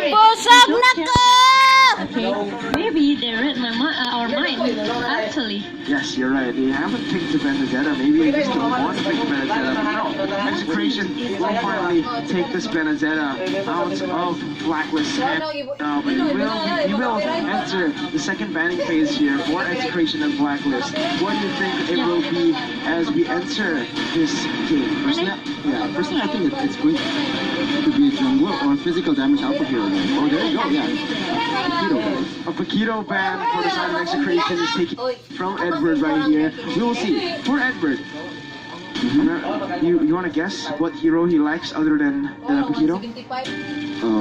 Busog na ko! Okay, maybe they read our mind, actually. Yes, you're right. They haven't picked the Benedetta. Maybe they just don't want to pick the Benedetta. But no, Execration will finally take this Benedetta out of Blacklist. And we will enter the second banning phase here for Execration and Blacklist. What do you think it will be as we enter this game? Personally, I think it's going to be a jungler or a physical damage alpha hero. Oh, there you go, yeah. A Paquito ban for the side of Execration is taken from Edward right here. We will see. For Edward, you want to guess what hero he likes other than the Paquito? And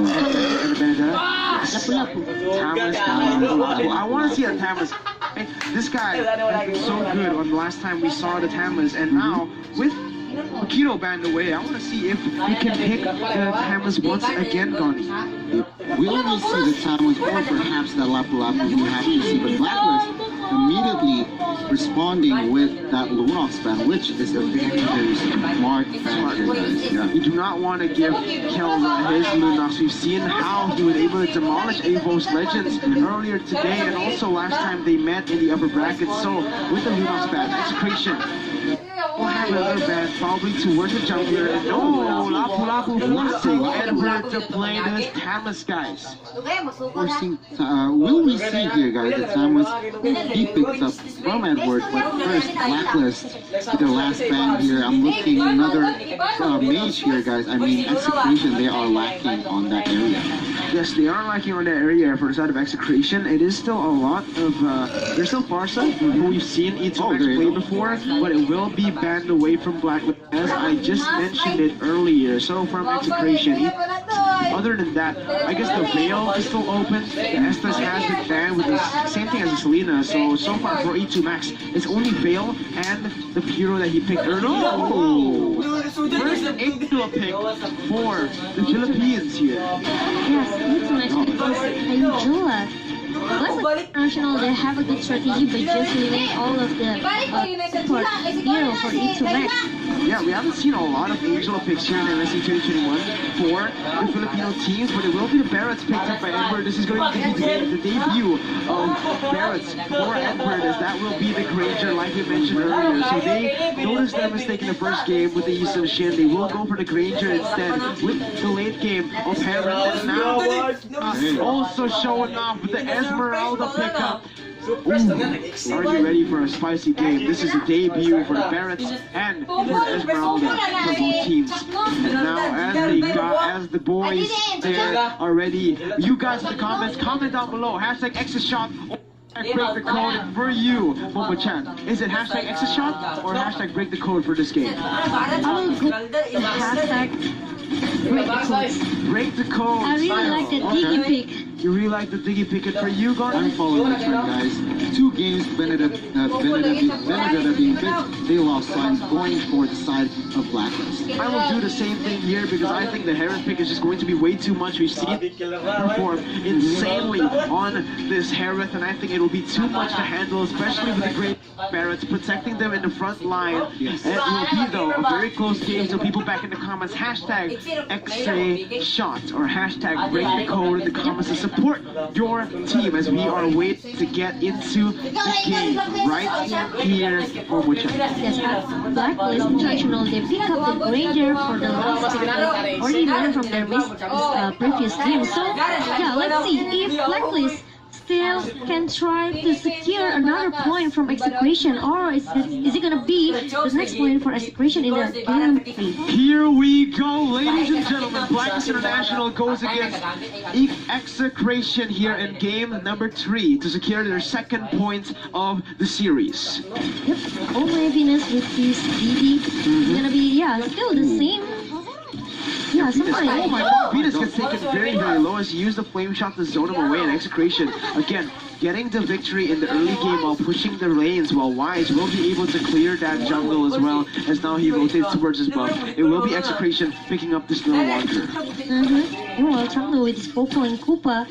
the Benedetta? Yes. Tamas. I want to see a Tamas. Hey, this guy has been so good on the last time we saw the Tamas, and now with Paquito banned away, I want to see if we can pick the Tamas once again, Donnie. We only see the Tamas or perhaps the Lapu Lapu we have to see, but Blacklist immediately responding with that Lunox ban, which is a very, very smart ban, guys. Yeah. We do not want to give Kelza his Lunox. We've seen how he was able to demolish Avos Legends earlier today, and also last time they met in the upper bracket. So with the Lunox ban, Execration will have another ban probably towards the jungler. And no, Lapu Lapu forcing Edward to play this Tamas, guys. Will we see here, guys, the Tamas he picked up from Edward, but first Blacklist with their last ban here. I'm looking another mage here, guys. I mean, Execration, they are lacking on that area. Yes, they are lacking on that area for the side of Execration. It is still a lot of, there's still Farsa, who we've seen E2X play before, but it will be banned away from Blacklist, as I just mentioned it earlier. So from Execration, other than that, I guess the Veil is still open. The Estes has been banned with the same thing as the Selena. So far for E2 Max, it's only Veil and the Puro that he picked earlier. No! First Angela pick for the Philippines here. Yes, E2 Max because Angela. Like National, they have a good strategy by just leaving all of the support hero for E2 Max. Yeah, we haven't seen a lot of Angela picks here in MSC 2021 for the Filipino teams, but it will be the Barretts picked up by Edward. This is going to be the debut of Barretts for Edward, as that will be the Granger, like we mentioned earlier. So they noticed their mistake in the first game with the use of Shin. They will go for the Granger instead with the late game of Heron. And now also showing off with the Esmeralda pickup. Ooh, are you ready for a spicy game? This is a debut for the Barretts and for the Esmeralda for both teams. And now as the boys there are ready, you guys in the comments, comment down below, hashtag EXECRATION or break the code for you, Momo-chan. Is it hashtag EXECRATION or hashtag break the code for this game? I will go hashtag break the code. I really like the Diggy pick. You really like the Diggy pick, and for you, Gordon? I'm following the trend, guys. 2 games, Benedetta being picked, they lost, so I'm going for the side of Blacklist. I will do the same thing here because I think the Heron pick is just going to be way too much. We've seen it perform insanely on this Heron, and I think it will be too much to handle, especially with the great Barretts protecting them in the front line. Yes. And it will be, though, a very close game, so people back in the comments, hashtag EXECRATION or hashtag break the code in the comments to support your team as we are waiting to get into the game right here for Momo-chan. Yes, at Blacklist International, they pick up the Granger for the last game, or even from their previous game. So, yeah, let's see if Blacklist still can try to secure another point from Execration, or is it gonna be the next point for Execration in the game 3? Here we go, ladies and gentlemen. Blacklist International goes against Execration here in game number 3 to secure their second point of the series. Yep, oh my goodness, with this DD, it's gonna be, still the same. Yeah, oh my god, Venus gets taken very, very low as he used the flame shot to zone him away, and Execration, again, getting the victory in the early game while pushing the lanes, while Wise will be able to clear that jungle as well, as now he rotates towards his buff. It will be Execration picking up this little launcher. Meanwhile, jungle with Poco and Koopa,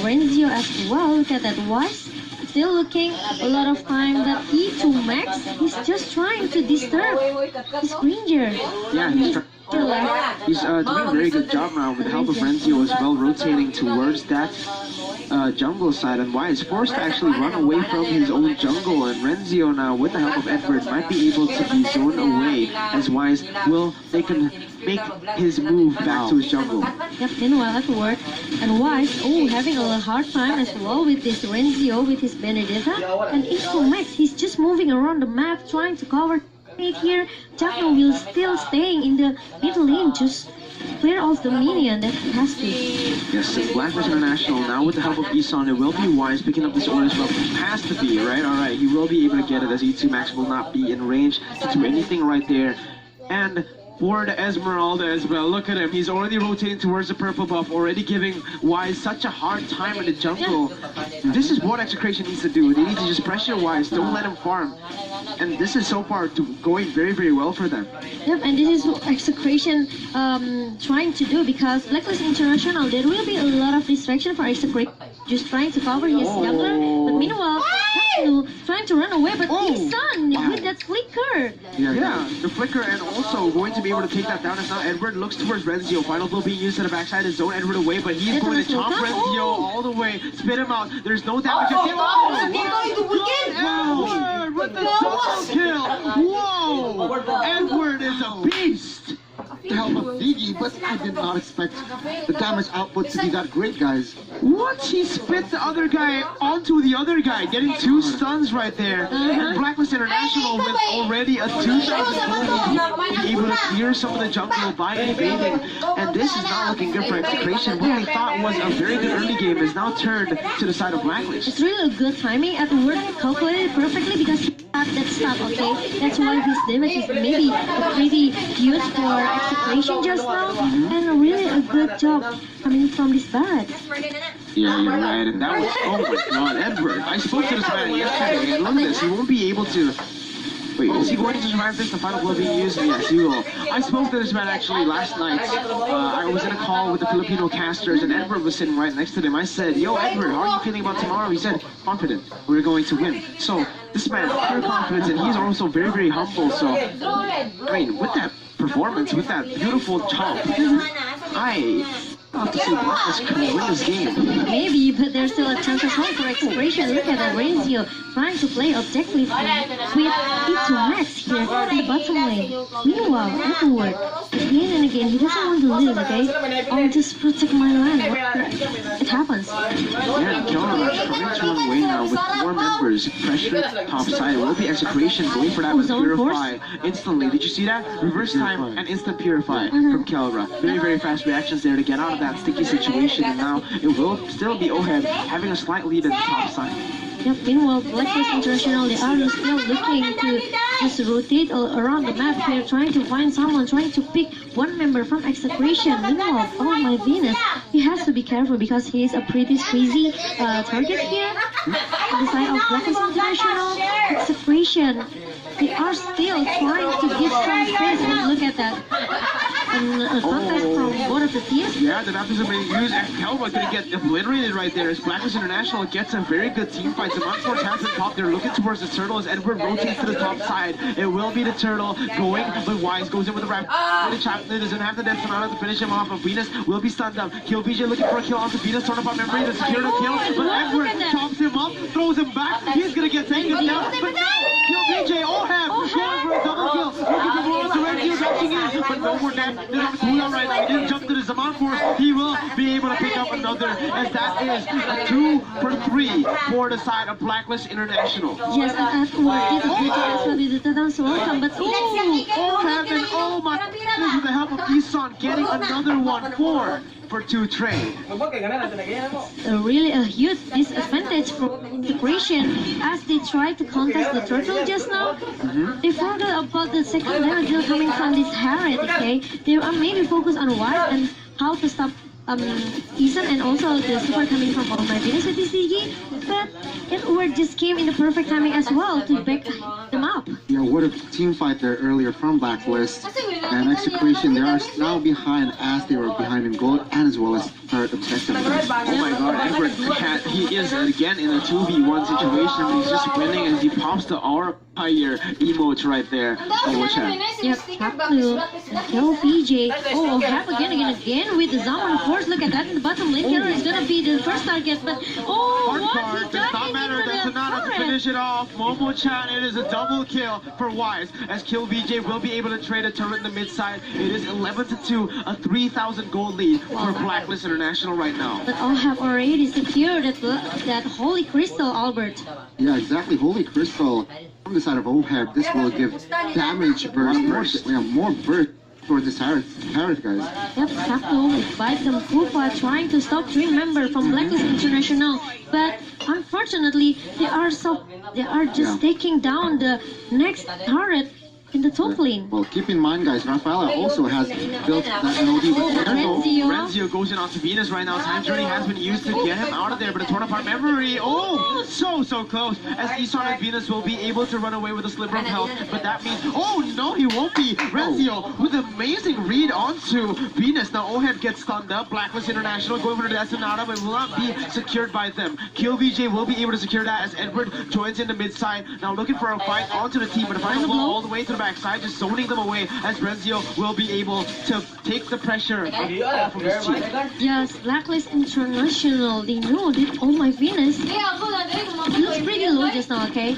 Lorenzo as well. Look at that, Wise still looking a lot of time that E2 Max, he's just trying to disturb his Ranger. Yeah, he's doing a very good job now with the help of Renzio as well, rotating towards that jungle side, and Wise forced to actually run away from his own jungle, and Renzio now with the help of Edward might be able to be zoned away as Wise will make his move back to his jungle. Yep, meanwhile Edward and Wise, having a hard time as well with this Renzio, with his Benedetta, and E2 Max, he's just moving around the map trying to cover here. Techno will still staying in the mid lane, just clear off the minion that he has to. Yes, BLACKLIST International now with the help of Isan, it will be Wise picking up this order as well. Has to be, right? Alright, he will be able to get it as E2 Max will not be in range to do anything right there. And for the Esmeralda as well, look at him, he's already rotating towards the purple buff, already giving Wise such a hard time in the jungle. This is what Execration needs to do. They need to just pressure Wise, don't let him farm. And this is so far going very, very well for them. Yep, and this is what Execration trying to do, because BLACKLIST International, there will be a lot of distraction for Execration, just trying to cover his jungler, but meanwhile, trying to run away, but Isan with that flicker. Yeah, the flicker, and also going to be able to take that down as now Edward looks towards Renzio. Final blow being used to the backside to zone Edward away, but he's going to chop Renzio all the way, spit him out. There's no damage. Edward with the double kill. Whoa! Edward is a beast. The help of Diggy, but I did not expect the damage output to be that great, guys. What? He spit the other guy onto the other guy, getting 2 stuns right there. And BLACKLIST International with already a 2,000 able to clear some of the jungle by invading. And this is not looking good for Execration. What they thought was a very good early game is now turned to the side of BLACKLIST. It's really a good timing. Edward calculated perfectly because he had that stun, okay? That's why his damage is maybe pretty huge for Execration just now, and really a good job coming from this Barret. Yeah, you're right, and that was, oh my god, Edward. I spoke to this man yesterday, and look at this, he won't be able to... Wait, is he going to survive this? The final blow being used? Yes, he will. I spoke to this man actually last night. I was in a call with the Filipino casters, and Edward was sitting right next to them. I said, yo, Edward, how are you feeling about tomorrow? He said, confident. We're going to win. So, this man, pure confidence, and he's also very, very humble. So, I mean, with that performance, with that beautiful chop, I have to say BLACKLIST can win this game. Maybe, but there's still a chance as well for Execration. Look at that Renzio trying to play objectively with E2 Max here in the bottom lane. Meanwhile, Edward, again and again, he doesn't want to lose, okay? Oh, just protect my land. It happens. Yeah, Kiara trying to run away now with 4 members. Pressure top side. It will be Execration going for that with Purify instantly. Did you see that? Reverse time and instant Purify from Kiara. Very, very fast reactions there to get out of that sticky situation, and now it will still be Ohead having a slight lead at the top side. Yep, meanwhile, BLACKLIST International, they are still looking to just rotate around the map here, trying to find someone, trying to pick one member from Execration. Meanwhile, oh my Venus, he has to be careful because he is a pretty crazy target here. On the side of BLACKLIST International, Execration, they are still trying to give some space, and look at that. A contest from both of the teams. Yeah, the map is being used, and Kelva gonna get obliterated right there as BLACKLIST International gets a very good team fight. The Monforce has the top, they're looking towards the turtle as Edward rotates to the top side. It will be the turtle going, but Wise goes in with the ramp. The Chaplain doesn't have the death sonata to finish him off, but Venus will be stunned up. Kill BJ looking for a kill onto Venus, torn apart memory, the secure the kill, but Edward chops him up, throws him back, he's gonna get taken down, but no! Kill BJ, Ohab, going for a double kill, looking for more to Renfield catching in, but no more damage. There's on the cooldown right now. He didn't jump to the Zaman Force. He will be able to pick up another, as that is a 2 for 3 for the side of BLACKLIST International. Yes, and afterward, did a good job as well with the Tadam welcome, but oh heaven, oh my goodness, with the help of Isan getting another one, 4 for 2 trade. Really a huge disadvantage for Execration as they try to contest the turtle just now. They forgot about the second level kill coming from this Harriet, okay? They are mainly focused on what and how to stop Isan and also the super coming from all my Venus with this DG, but Edward just came in the perfect timing as well to back them up. Yeah, what a team fight there earlier from BLACKLIST and Execration. They are now behind as they were behind in gold and as well as start objective. Oh my god, Edward, he is again in a 2v1 situation, but he's just winning as he pops the Aura Fire emote right there. Oh, watch out. Yep, have to kill PJ. Oh, have again with the Zaman Force. Look at that in the bottom lane. Hero is gonna be the first target, but oh, what? He does not matter. That's not to finish it off. Momo-chan, it is a double kill for Wise, as Kill VJ will be able to trade a turret in the mid side. It is 11-2, a 3,000 gold lead for Blacklist International right now. But all have already secured that Holy Crystal, Albert. Yeah, exactly. Holy Crystal from the side of OHEB. This will give damage burst, more burst towards this turret, guys. Yep, have to fight them Kufa trying to stop 3 members from Blacklist International, but unfortunately they are just taking down the next turret in the top lane. Well, keep in mind, guys, Rafaela also has built that LD with Renzio goes in onto Venus right now. Time Journey has been used to get him out of there, but a torn apart memory. Oh, so close. As Isan and Venus will be able to run away with a sliver of health, but that means, oh no, he won't be. Renzio with amazing read onto Venus. Now OHEB gets stunned up. Blacklist International going for the Sonata, but will not be secured by them. Kill VJ will be able to secure that as Edward joins in the mid side. Now looking for a fight onto the team, but a final blow all the way to the backside, just zoning them away as Renzio will be able to take the pressure off of his team. Yes, Blacklist International, they know that, oh my Venus, it looks pretty low just now, okay?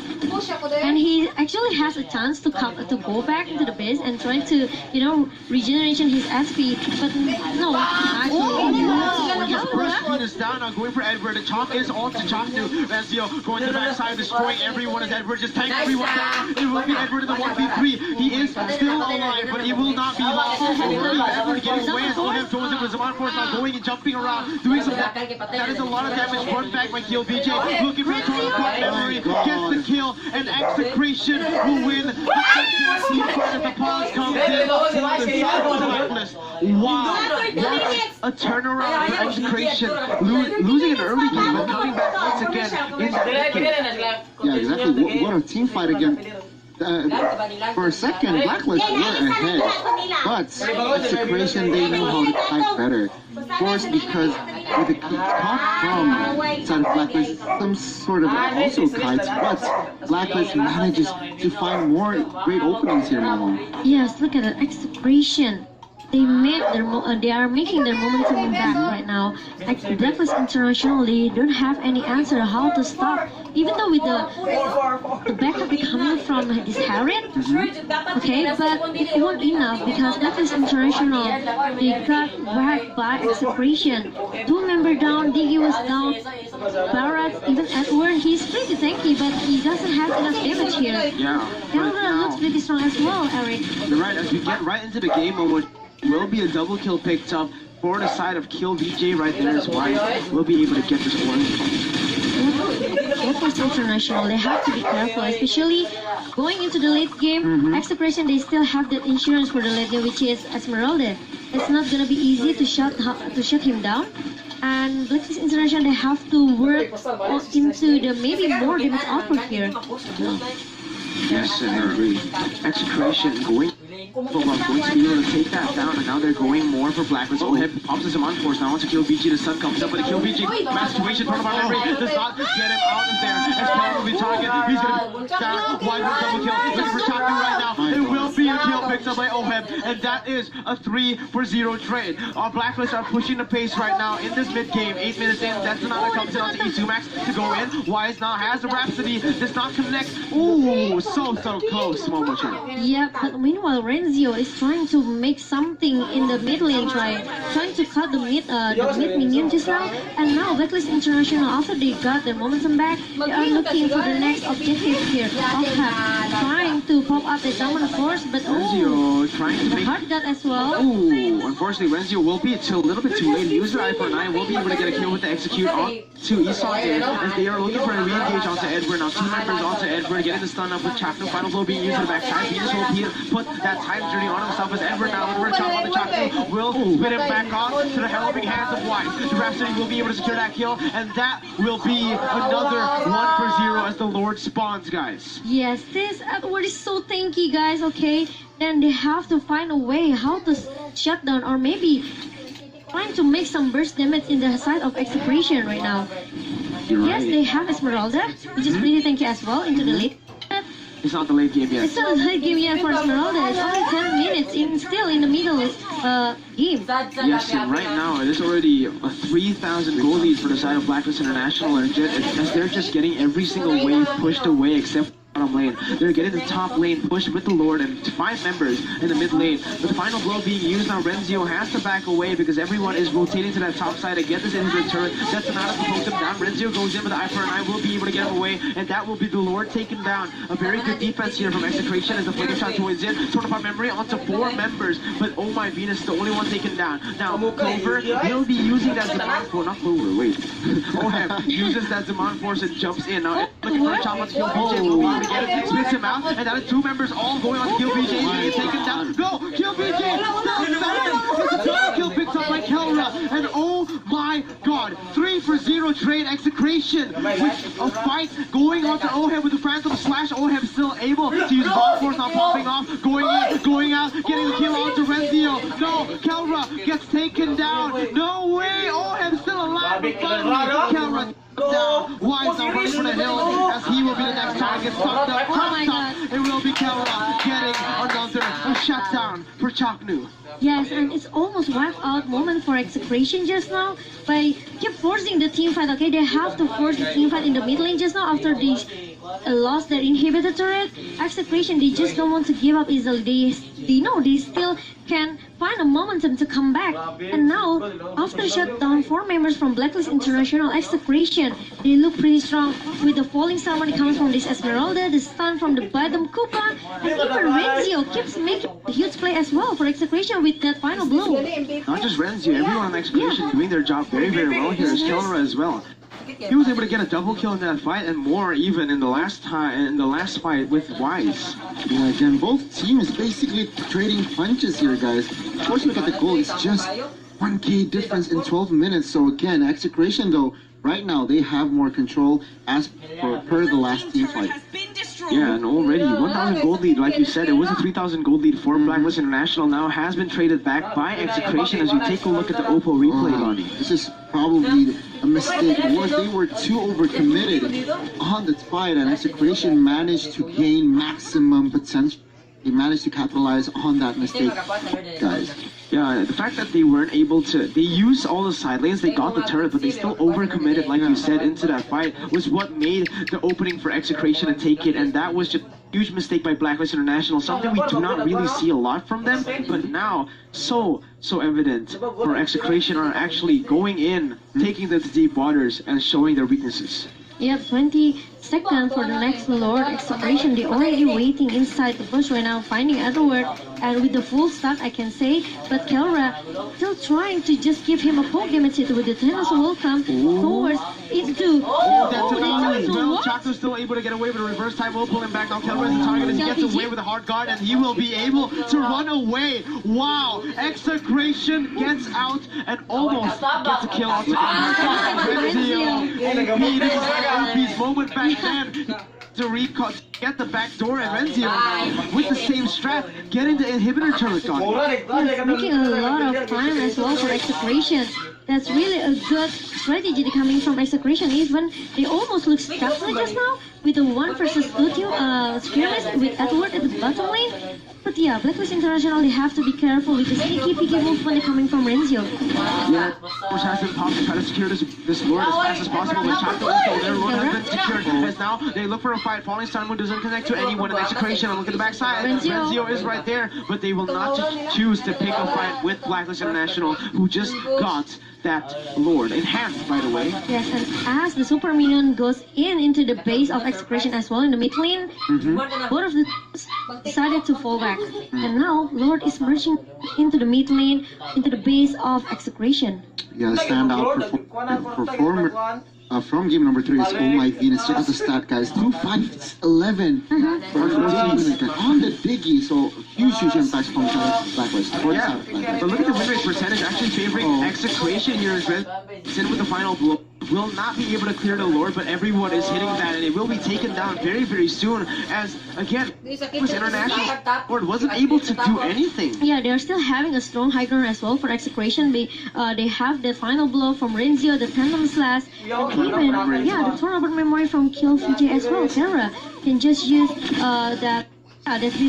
And he actually has a chance to go back into the base and try to, regeneration his SP, but no, actually, Just burst Venus down, now going for Edward. The chop is on to chop to Renzio, going to the backside, destroying everyone as Edward just tanks everyone down. It will be Edward in the 1v3. He is still alive, but he will not be lost. Edward getting away as OHEB throws him with Zaman Force now going and jumping around, doing some that is a lot of damage. Run back by Kill VJ, looking for the memory, gets the kill, and Execration will win the second team fight as the pause comes in to the side of the Blacklist. Wow, what a turnaround for Execration, losing an early game but coming back once again in that game. Yeah, exactly. What a team fight again. For a second, Blacklist were ahead, but Execration, they knew how to fight better. Of course, because with the top from side of Blacklist, some sort of also kites, but Blacklist manages to find more great openings here, Momo. Yes, look at the Execration. They are making their momentum back right now. Like Blacklist International, they don't have any answer how to stop. Even though with the backup coming from this Harriet, okay, but it won't be enough because Blacklist International, they got whacked by Execration. 2 members down, Diggy was down, Barrett, even Edward, he's pretty tanky, but he doesn't have enough damage here. Yeah. Canada looks pretty strong as well, Eric. You're right, as we get right into the game, will be a double kill picked up for the side of Kill VJ right there as Wise will be able to get this one. Blacklist International, they have to be careful, especially going into the late game. Execration, they still have that insurance for the late game, which is Esmeralda. It's not gonna be easy to shut him down. And Blacklist International, they have to work into the maybe more damage output here. Yes, and I agree. Execration going to be able to take that down, and now they're going more for Blacklist. OHEB pops his on force now. Wants to Kill VJ. The sun comes up, but the Kill VJ masturbation from our memory does not get him out of there. As Paul will be target, he's going to down. Wide double kill. Looking for Chaku right now. It will be a kill picked up by OHEB, and that is a 3-for-0 trade. Our Blacklist are pushing the pace right now in this mid game. 8 minutes in, that's another comes in onto EXECRATION to go in. Wise now has the Rhapsody. Does not connect. Ooh, so close. Momo-chan. Yeah, but meanwhile, Renzio is trying to make something in the mid lane, trying to cut the mid minion just now. And now Blacklist International, after they got their momentum back, they are looking for the next objective here. OHEB trying to pop up the Zaman Force, but Renzio trying to the make hard gun as well. Ooh, unfortunately Renzio will be a little bit too late. Use the I-49 will be able to get a kill with the execute on to Isan there, as they are looking for a re-engage onto Edward. Now 2 members onto Edward, getting the stun up with Chapter. Final blow being used to the backside. Venus will put that time journey on himself as Edward now looking for a chop on the Chapter. Will spit him back off to the helping hands of Wise. The Rhapsody will be able to secure that kill, and that will be another 1-for-0 as the Lord spawns, guys. Yes, this Edward is so tanky, guys, okay? Then they have to find a way how to shut down, or maybe trying to make some burst damage in the side of Execration right now. You're Yes, right. they have Esmeralda, which is pretty tanky as well into the late. It's not the late game yet. It's not a late game yet for Esmeralda. It's only 10 minutes, still in the middle game. Yes, and right now it is already a 3,000 goal lead for the side of Blacklist International, and as they're just getting every single wave pushed away except bottom lane. They're getting the top lane pushed with the Lord and 5 members in the mid lane. The final blow being used now, Renzio has to back away because everyone is rotating to that top side to get this into the turret. That's not to poke him down. Renzio goes in with the eye for an eye, will be able to get him away, and that will be the Lord taken down. A very good defense here from Execration as the flamer shot joins in. Sort of our memory onto 4 members, but oh my Venus, the only one taken down. Now, Clover will be using that Demand Force, not Clover, wait. Oheb uses that Demand Force and jumps in. Now, looking for a chop on kill BJ, will be able to get it, splits him out, and that is 2 members all going on to kill BJ. He's taken down. Go! Kill BJ! It's a double kill picked up by Kelra, and oh my god, 3-for-0 trade Execration with a fight going on to Oheb with the Phantom Slash. Oheb still able to use Bomb Force, not popping off, going in, going out, getting the kill onto Renzio. No, Kelra gets taken down. No way! Oheb still alive, but finally Kelra down. Wise now running for the hill as he will be the next target. Stopped up. Oh my god. It will be Kelra getting another shutdown for Chaknu. Yes, and it's almost wiped out moment for Execration just now by keep forcing the team fight. Okay, they have to force the team fight in the mid lane just now after they lost their inhibitor turret. Execration, they just don't want to give up easily. They know they still can find a momentum to come back. And now, after shut down 4 members from Blacklist International, Execration, they look pretty strong with the falling summon comes from this Esmeralda, the stun from the bottom Coupon, and even Renzio keeps making a huge play as well for Execration with that final blow. Not just Renzio, everyone on Execration doing their job very, very well here. Is Kelra as well. He was able to get a double kill in that fight and more even in the last fight with Wise. Yeah, again, both teams basically trading punches here, guys. Of course, look at the goal. It's just 1K difference in 12 minutes. So again, Execration though, right now they have more control as per the last team fight. Yeah, and already 1,000 gold lead, like you said, it was a 3,000 gold lead for Blacklist International, now has been traded back by Execration as you take a look at the Oppo replay, Donnie. This is probably a mistake. They were too overcommitted on the fight, and Execration managed to gain maximum potential. They managed to capitalize on that mistake, guys. Yeah, the fact that they weren't able to, they used all the side lanes, they got the turret, but they still overcommitted, like you said, into that fight, was what made the opening for Execration to take it, and that was just a huge mistake by Blacklist International, something we do not really see a lot from them, but now, so evident for Execration are actually going in, taking them to deep waters, and showing their weaknesses. Yep, 20 seconds for the next Lord Execration. They're already waiting inside the bush right now, finding Edward, and with the full stack I can say, but Kelra still trying to just give him a poke damage hit with the Tennis Welcome towards into Chaknu's still able to get away with a reverse type will pull him back. Now Kelra is the target as he gets away with a hard guard and he will be able to run away. Wow, Execration gets out and almost gets a kill onto Renzio. This is OP's moment back then to get the back door and Renzio with the same strat getting the inhibitor turret gone. It's making a lot of time as well for Execration. That's really a good strategy coming from Execration. Even they almost look stuck just now with the 1 versus 2 skirmish with Edward at the bottom lane. But yeah, Blacklist International, they have to be careful with the sneaky piggy move when they're coming from Renzio. Yeah, Force has been popped to try to secure this Lord as fast as possible. But Chaknu is still there. Lord has been secured. As now they look for a fight. Falling Sun Moon doesn't connect to anyone in Execration. Look at the backside. Renzio is right there, but they will not choose to pick a fight with Blacklist International, who just got that Lord enhanced, by the way. Yes, and as the super minion goes into the base of Execration as well in the mid lane, both of the teams decided to fall back. And now Lord is merging into the mid lane, into the base of Execration. Yeah, the standout performer from game number 3 is Oh My Venus. Check out the stat, guys. 2-5-11 for 14 minutes on the Diggy. So huge impact from Blacklist. Yeah, but look at the win rate percentage actually favoring Execration here as well. It's in with the final blow. will not be able to clear the Lord, but everyone is hitting that, and it will be taken down very, very soon. As again, was International Lord wasn't able to do anything. Yeah, they're still having a strong high ground as well for execution. They have the final blow from Renzio, the Phantom Slash, and even the turnover memory from Kill VJ as well. Terra can just use this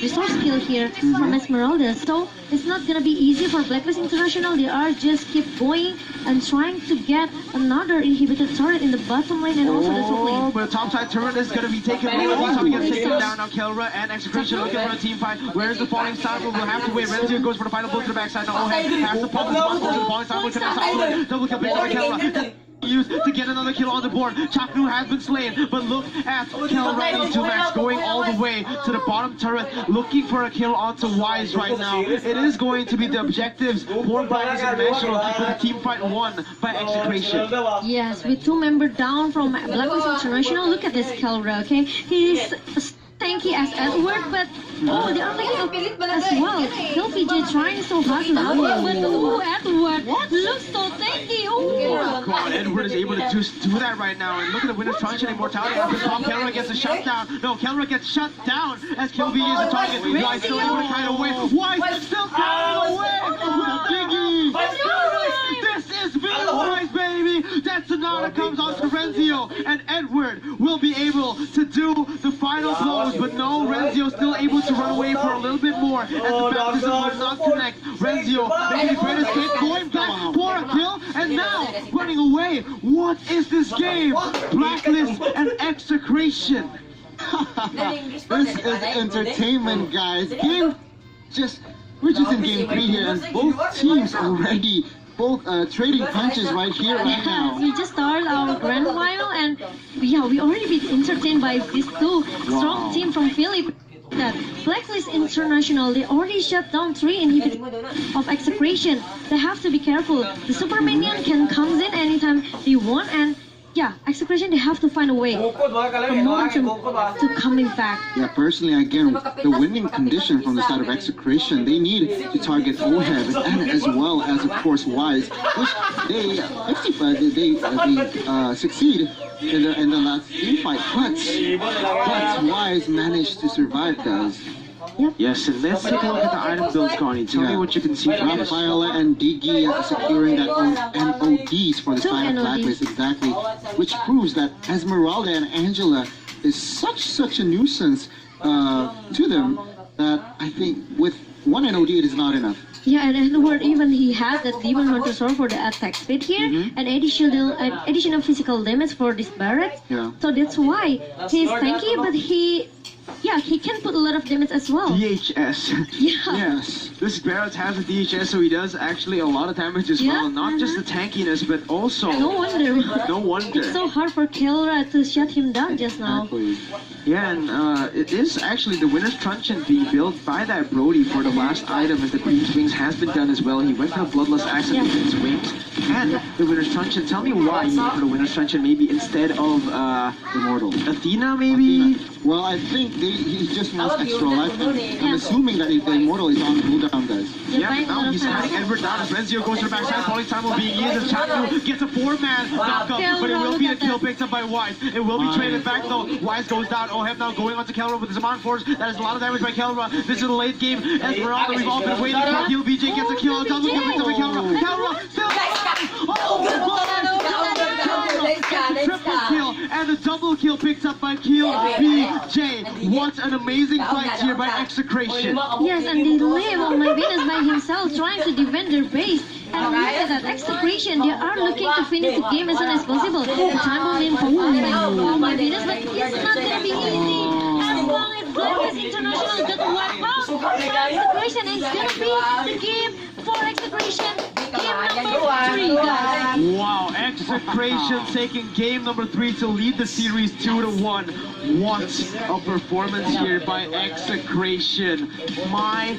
resource skill here from Esmeralda. So it's not gonna be easy for Blacklist International. They are just keep going and trying to get another inhibited turret in the bottom lane and also the top lane. But the top side turret is gonna be taken away. He gets taken down now. Kelra and Execration looking for a team fight. Where's the falling star? We'll have to wait. Renzio goes for the final blow to the backside. Now Ohead has the pump. Goes to the falling star. Will connect out. Double kill picked by Kelra. Used to get another kill on the board. Chaknu has been slain, but look at Kelra into Max going all the way to the bottom turret, looking for a kill onto Wise right now. It is going to be the objectives for Blacklist International, but the team fight won by Execration. Yes, with 2 members down from Blacklist International. Look at this Kelra, okay? He's tanky as Edward, but they are like as well. LPJ trying so hard to help him, but Edward looks so tanky. Oh god, Edward is able to do that right now. And look at the winner's truncheon immortality. After Tom, Kelra gets a shutdown. No, Kelra gets shut down as Kilby is the target. Wise still able to kite away. Wise still kiting away with a biggie. This is Bill Wise, baby. That Sonata comes on to Renzio, and Edward will be able to do the final blows, but no, Renzio still able to run away for a little bit more as the baptism would not connect. Renzio making the great escape, going back for a kill, and now running away. What is this game? Blacklist and Execration. This is entertainment, guys. We're just in game 3 here, and both teams already trading punches right here, right now. We just started our grand final, and we already been entertained by these two strong team from Philippines. That Blacklist International, they already shut down 3 inhibitors of Execration. They have to be careful. The Super Minion can come in anytime they want, and Execration, they have to find a way for momentum to coming back. Yeah, personally, again, the winning condition from the side of Execration, they need to target Ohead and as well as, of course, Wise, which they succeed in the last team fight, but Wise managed to survive, guys. Yep. Yes, and let's take a look at the item builds, Connie. Tell me what you can see from this. Rafaela and Diggy securing that NODs for the side of Blacklist, exactly, which proves that Esmeralda and Angela is such a nuisance to them that I think with 1 NOD it is not enough. Yeah, and Edward, even he has that Demon Hunter Sword for the attack speed here, and additional physical damage for this Barret. Yeah. So that's why he's tanky, but he can put a lot of damage as well. DHS. Yeah. Yes. This Barrett has a DHS, so he does actually a lot of damage as well. Not just the tankiness, but also... No wonder. No wonder. It's so hard for Kelra to shut him down just now. Exactly. Yeah, and it is actually the winner's truncheon being built by that Brody for the last item, as the Queen's Wings has been done as well. He went for the Bloodlust Axe and the Queen's Wings and the winner's truncheon. Tell me why he went for the winner's truncheon maybe instead of Immortal. Athena maybe? Well, I think he just wants extra life. I'm assuming that if the Immortal is on cooldown, guys. Yeah, now he's cutting Edward down as Renzio goes to the backside. Falling time will be used as Chaknu gets a 4-man knockup, but it will be a kill picked up by Wise. It will be traded back though. Wise goes down. Ohev now going on to Kelra with his Zaman Force. That is a lot of damage by Kelra. This is the late game. Esmeralda, we've all been waiting for. Kill BJ gets a kill. A double kill picked up by Kelra. Kelra still. Triple kill and a double kill picked up by Kill BJ. What an amazing fight here by Execration. Yes, and they live on my Venus by himself trying to defend their base. And look at that Execration, they are looking to finish the game as soon as possible. The time will in for my Venus, but it's not gonna be easy. As long as Blacklist International get wiped out, Execration is gonna be the game for Execration. Game number 3, guys. Wow, Execration taking game number 3 to lead the series 2-1. What a performance here by Execration. My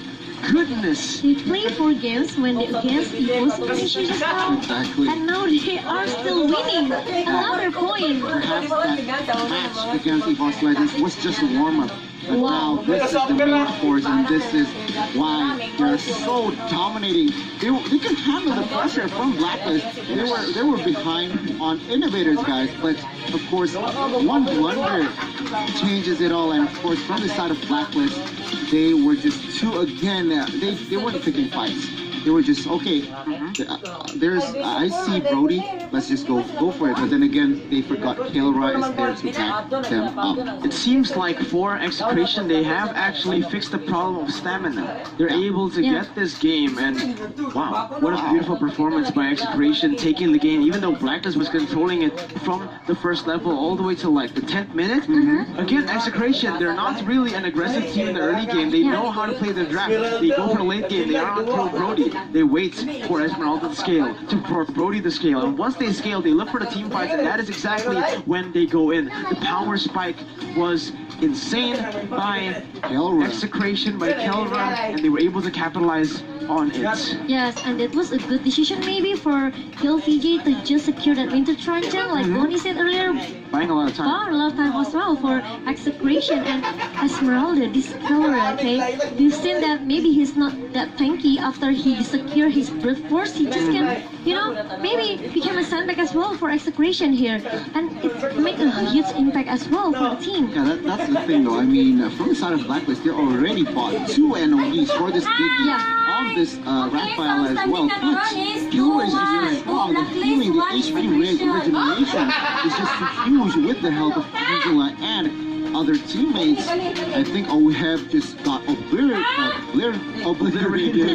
goodness. They played 4 games when they against Evo just now. Exactly. And now they are still winning. Another point. Perhaps that match against EVOS Legends was just a warm-up. But now this is the main force, and this is why they're so dominating. They can handle the pressure from Blacklist. They were behind on Innovators, guys, but of course one blunder changes it all. And of course from the side of Blacklist, they were just too, again, they weren't picking fights. They were just, okay, I see Brody, let's just go for it. But then again, they forgot Kael'Ra is there to back them up. It seems like for Execration, they have actually fixed the problem of stamina. They're able to get this game, and wow, what a beautiful performance by Execration, taking the game, even though Blacklist was controlling it from the first level all the way to like the 10th minute. Again, Execration, they're not really an aggressive team in the early game. They know how to play the draft. They go for the late game. They are on kill Brody. They wait for Esmeralda to scale, for Brody to scale, and once they scale, they look for the team fights, and that is exactly when they go in. The power spike was insane by Execration, by Kael'Ra, and they were able to capitalize on it. Yes, and it was a good decision maybe for KillVJ to just secure that Winter Truncheon, like Bonnie said earlier. Buying a lot of time. Bought a lot of time as well for Execration and Esmeralda, this Kael'Ra, okay? We've seen that maybe he's not that tanky after he secured his brute force. He just can, you know, maybe became a sandbag as well for Execration here. And it made a huge impact as well for the team. Yeah, that's the thing though. I mean, from the side of Blacklist, they already bought 2 NODs for this Biggie on this Raphael as well. But Kael'Ra is just very strong. The healing, the HP regeneration is just huge with the help of Angela and other teammates. I think OHEB just got obliterated.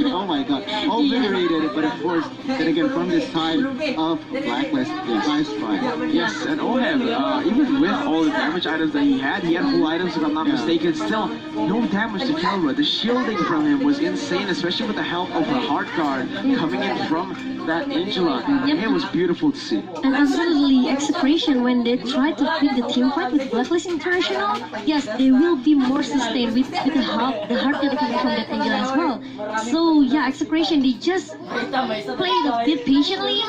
Oh my god, obliterated. But of course, then again, from this side of Blacklist, nice try. Yes, and OHEB, even with all the damage items that he had full items if I'm not mistaken, still no damage to Kael'Ra. The shielding from him was insane, especially with the help of a hard guard coming in from that Angela. It was beautiful to see. And absolutely, Execration, when they try to pick the team fight with Blacklist International, yes, they will be more sustained with the hard guard coming from that angle as well. So yeah, Execration, they just played a bit patiently.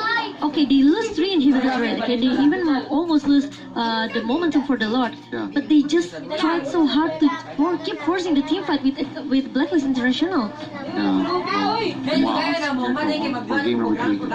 Okay, they lose 3 inhibitors already. Okay, they even almost lose the momentum for the Lord. But they just tried so hard to keep forcing the team fight with Blacklist International.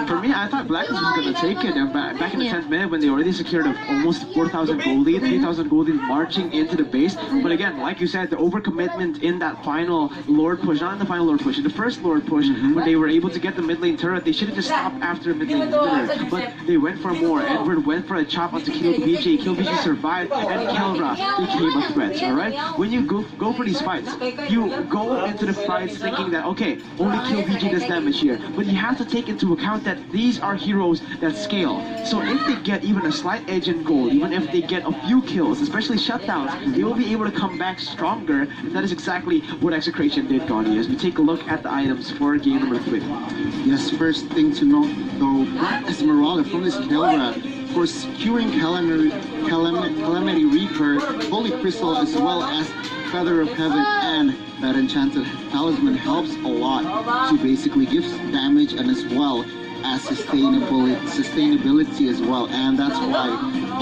For me, I thought Blacklist was going to take it, and back in the 10th minute when they already secured almost 4,000 gold lead, 3,000 gold lead marching into the base. But again, like you said, the overcommitment in that final Lord push, not in the final Lord push, in the first Lord push, when they were able to get the mid lane turret, they should have just stopped after mid lane inhibitor. But they went for more. Edward went for a chop onto KillVJ. KillVJ survived, and Kael'Ra became a threat, alright? When you go for these fights, you go into the fights thinking that, okay, only KillVJ does damage here. But you have to take into account that these are heroes that scale. So if they get even a slight edge in gold, even if they get a few kills, especially shutdowns, they will be able to come back stronger, and that is exactly what Execration did, Gandhi. As we take a look at the items for game number 3. Yes, first thing to note though, Esmeralda from this Kael'Ra, of course, securing Calamity Reaper, Holy Crystal, as well as Feather of Heaven and that Enchanted Talisman helps a lot to basically give damage and as well as sustainability as well. And that's why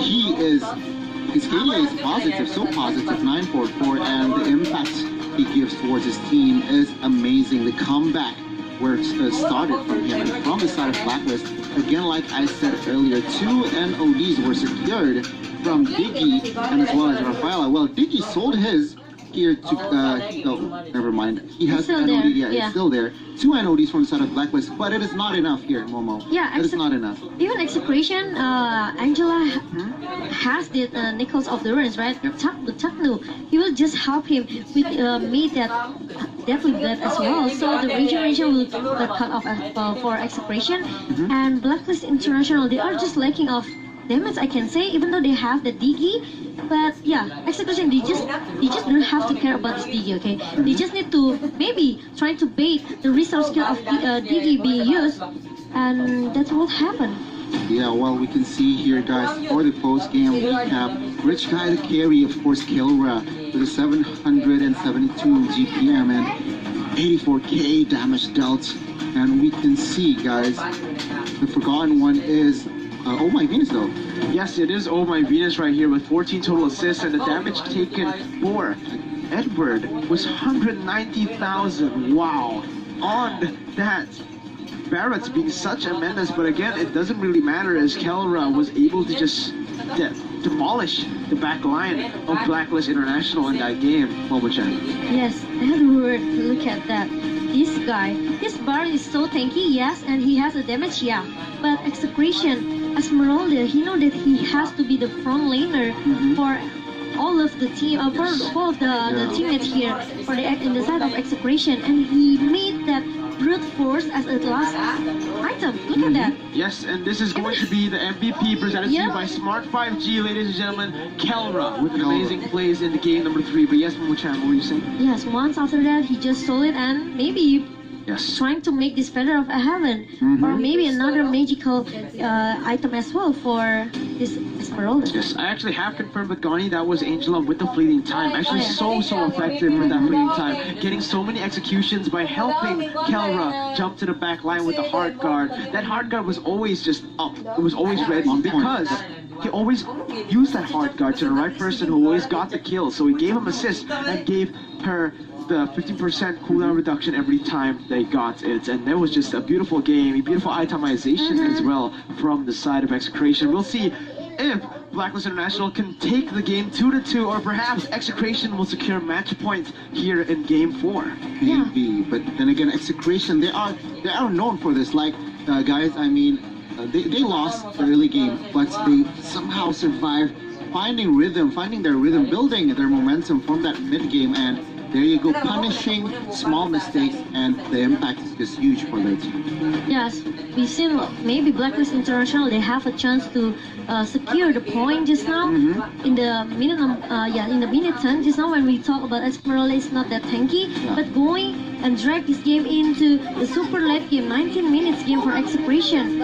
his KDA is positive, so positive, 944, and the impact he gives towards his team is amazing. The comeback where it started from him and from the side of Blacklist, again, like I said earlier, 2 NODs were secured from Diggy and as well as Rafaela. Well, Diggy sold his here to, oh, never mind. He has an NOD, it's still there. 2 NODs from the side of Blacklist, but it is not enough here, Momo. Yeah, it is not enough. Even Execration, Angela has the Nichols of the Ruins, right? Yep. The Taknu, he will just help him with made that deathly blood as well. So the regeneration will cut off for Execration. And Blacklist International, they are just lacking of damage, I can say, even though they have the Diggy. But yeah, Execration, they just don't have to care about this Diggy, okay? They just need to maybe try to bait the resource skill of Diggy being used, and that's what happened. Yeah, well, we can see here, guys, for the post-game recap, Rich Guy the carry, of course, Kael'Ra with a 772 GPM and 84k damage dealt. And we can see, guys, the forgotten one is Oh My Venus, though. Yes, it is Oh My Venus right here with 14 total assists and the damage taken for Edward was 190,000. Wow. On that. Barrett's being such a menace, but again, it doesn't really matter as Kelra was able to just demolish the back line of Blacklist International in that game. Momo-chan. Yes, Edward, look at that. This guy, his bar is so tanky, yes, and he has a damage, yeah. But Execration, Esmeralda, he know that he has to be the front laner for all of the team, for all of the teammates here for in the side of Execration, and he made that brute force as a last item. Look at that. Yes, and this is going to be the MVP presented to you by Smart 5G, ladies and gentlemen. Kelra with an amazing plays in the game number 3. But yes, Momo-chan, what were you saying? Yes, once after that, he just stole it and maybe trying to make this Feather of a Heaven or maybe another magical item as well for this Esmeralda. Yes, I actually have confirmed with Gani that was Angela with the fleeting time. Actually so effective with that fleeting time. Getting so many executions by helping Kelra jump to the back line with the hard guard. That hard guard was always just up. It was always ready because he always used that hard guard to the right person who always got the kill. So he gave him assist and gave her the 15% cooldown reduction every time they got it, and that was just a beautiful game, a beautiful itemization as well from the side of Execration. We'll see if Blacklist International can take the game 2-2, or perhaps Execration will secure match point here in game 4. Maybe, but then again, Execration, they are known for this. Like, guys, I mean, they lost the early game, but they somehow survived finding their rhythm, building their momentum from that mid game, and there you go, punishing small mistakes, and the impact is just huge for their team. Yes, we've seen maybe Blacklist International, they have a chance to secure the point just now in the minute in the minute 10 just now when we talk about Esmeralda is not that tanky, but going and drag this game into the super late game, 19 minutes game for Execration.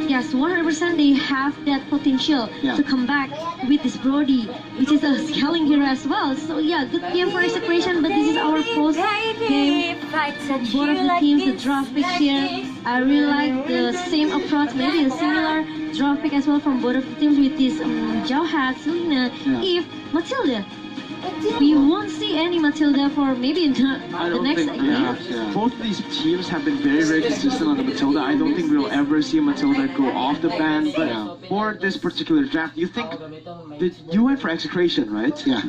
Yes, 100% they have that potential to come back with this Brody, which is a scaling hero as well. So yeah, good game for Execration, but this is our post game. Both of the teams, the draft pick here. I really like the same approach, maybe a similar draft pick as well from both of the teams with this Jauhat, Selena, Eve, Matilda. We won't see any Matilda for maybe in the next game. Both of these teams have been very consistent on the Matilda. I don't think we'll ever see Matilda go off the ban, but for this particular draft, you think that you went for Execration, right? Yeah,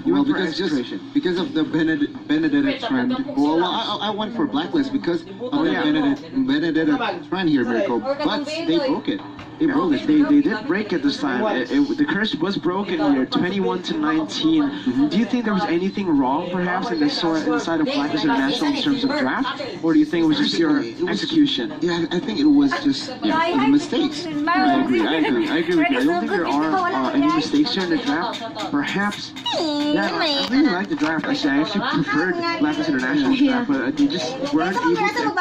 because of the Benedetta trend. Well, I went for Blacklist because of the Benedetta trend here, Mirko, but they broke it. They broke it. They did break it this time. The curse was broken here, 21-19. Do you think there was anything wrong, perhaps, in the side of Blacklist International in terms of draft, or do you think it was just your execution? Yeah, I think it was just the mistakes. I agree with you. I don't think there are any mistakes here in the draft. Perhaps, I really like the draft. Actually, I actually preferred Blacklist International's draft, but they just weren't able to.